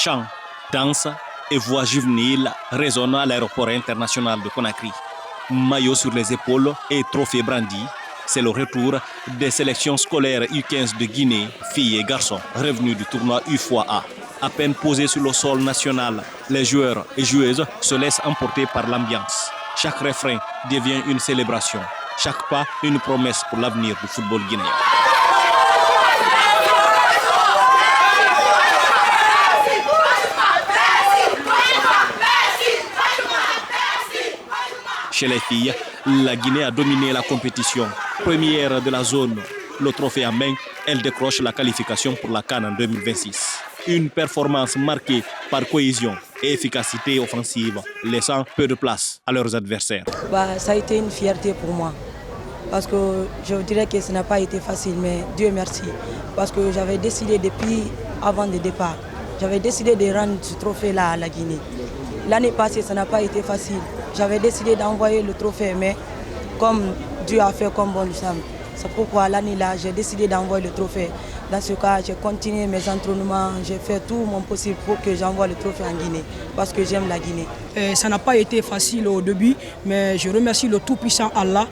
Chants, danse et voix juvéniles résonnent à l'aéroport international de Conakry. Maillot sur les épaules et trophée brandi, c'est le retour des sélections scolaires U15 de Guinée, filles et garçons, revenus du tournoi UFOA. À peine posés sur le sol national, les joueurs et joueuses se laissent emporter par l'ambiance. Chaque refrain devient une célébration, chaque pas une promesse pour l'avenir du football guinéen. Chez les filles, la Guinée a dominé la compétition. Première de la zone, le trophée en main, elle décroche la qualification pour la CAN en 2026. Une performance marquée par cohésion et efficacité offensive, laissant peu de place à leurs adversaires. Ça a été une fierté pour moi. Parce que je dirais que ce n'a pas été facile, mais Dieu merci. Parce que j'avais décidé depuis avant le départ, j'avais décidé de rendre ce trophée-là à la Guinée. L'année passée, ça n'a pas été facile. J'avais décidé d'envoyer le trophée, mais comme Dieu a fait comme bon lui semble, c'est pourquoi l'année-là, j'ai décidé d'envoyer le trophée. Dans ce cas, j'ai continué mes entraînements, j'ai fait tout mon possible pour que j'envoie le trophée en Guinée, parce que j'aime la Guinée. Ça n'a pas été facile au début, mais je remercie le Tout-Puissant Allah.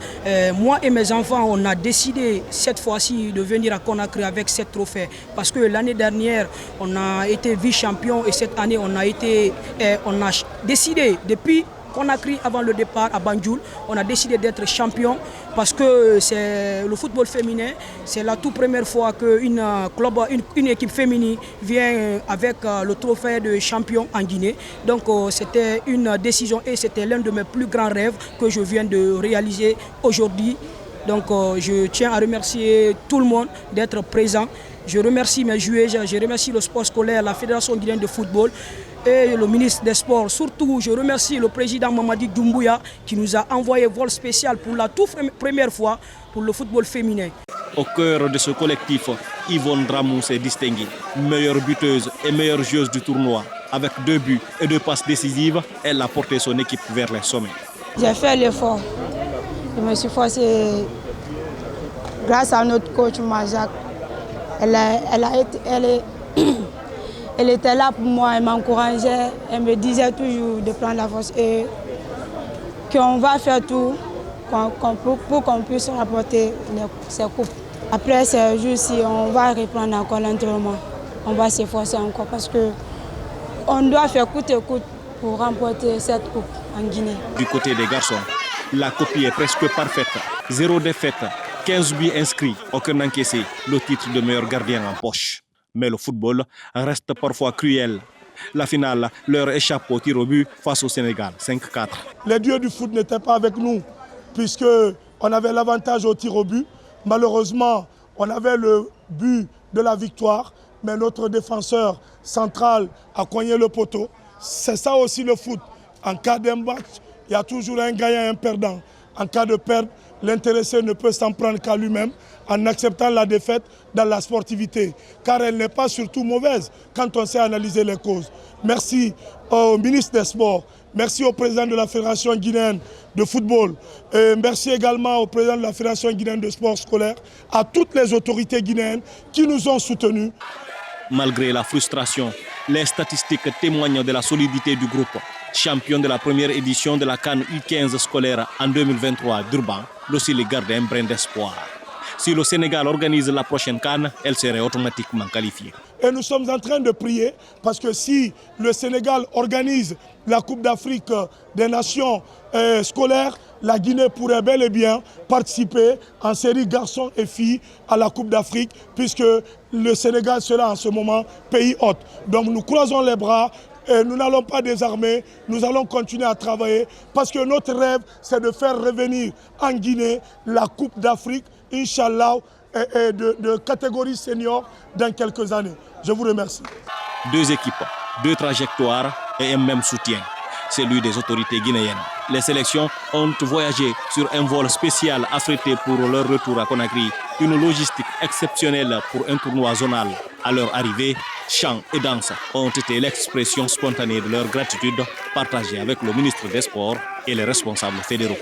Moi et mes enfants, on a décidé cette fois-ci de venir à Conakry avec ce trophée, parce que l'année dernière, on a été vice-champion et cette année, on a décidé depuis Conakry avant le départ à Banjul, on a décidé d'être champion parce que c'est le football féminin, c'est la toute première fois qu'une équipe féminine vient avec le trophée de champion en Guinée. Donc c'était une décision et c'était l'un de mes plus grands rêves que je viens de réaliser aujourd'hui. Donc je tiens à remercier tout le monde d'être présent. Je remercie mes joueurs, je remercie le sport scolaire, la Fédération guinéenne de football et le ministre des Sports. Surtout, je remercie le président Mamadi Doumbouya qui nous a envoyé vol spécial pour la toute première fois pour le football féminin. Au cœur de ce collectif, Yvonne Dramou s'est distinguée, meilleure buteuse et meilleure joueuse du tournoi. Avec 2 buts et 2 passes décisives, elle a porté son équipe vers les sommets. J'ai fait l'effort. Je me suis forcé grâce à notre coach Majak. Elle était là pour moi, elle m'encourageait, elle me disait toujours de prendre la force et qu'on va faire tout pour qu'on puisse rapporter ces coupes. Après ces jours-ci, on va reprendre encore l'entraînement. On va s'efforcer encore parce qu'on doit faire coûte et coûte pour remporter cette coupe en Guinée. Du côté des garçons, la copie est presque parfaite. 0 défaite, 15 buts inscrits, aucun encaissé, le titre de meilleur gardien en poche. Mais le football reste parfois cruel. La finale leur échappe au tir au but face au Sénégal, 5-4. Les dieux du foot n'étaient pas avec nous, puisqu'on avait l'avantage au tir au but. Malheureusement, on avait le but de la victoire, mais notre défenseur central a cogné le poteau. C'est ça aussi le foot. En cas d'un match, il y a toujours un gagnant et un perdant. En cas de perte, l'intéressé ne peut s'en prendre qu'à lui-même en acceptant la défaite dans la sportivité. Car elle n'est pas surtout mauvaise quand on sait analyser les causes. Merci au ministre des Sports, merci au président de la Fédération guinéenne de football, et merci également au président de la Fédération guinéenne de sport scolaire, à toutes les autorités guinéennes qui nous ont soutenus. Malgré la frustration, les statistiques témoignent de la solidité du groupe. Champion de la première édition de la CAN U15 scolaire en 2023 à Durban, l'Océlie garde un brin d'espoir. Si le Sénégal organise la prochaine CAN, elle serait automatiquement qualifiée. Et nous sommes en train de prier parce que si le Sénégal organise la Coupe d'Afrique des Nations scolaires, la Guinée pourrait bel et bien participer en série garçons et filles à la Coupe d'Afrique puisque le Sénégal sera en ce moment pays hôte. Donc nous croisons les bras. Et nous n'allons pas désarmer, nous allons continuer à travailler parce que notre rêve, c'est de faire revenir en Guinée la Coupe d'Afrique, Inch'Allah, de catégorie senior dans quelques années. Je vous remercie. 2 équipes, 2 trajectoires et un même soutien, celui des autorités guinéennes. Les sélections ont voyagé sur un vol spécial affrété pour leur retour à Conakry. Une logistique exceptionnelle pour un tournoi zonal. À leur arrivée, chants et danse ont été l'expression spontanée de leur gratitude partagée avec le ministre des Sports et les responsables fédéraux.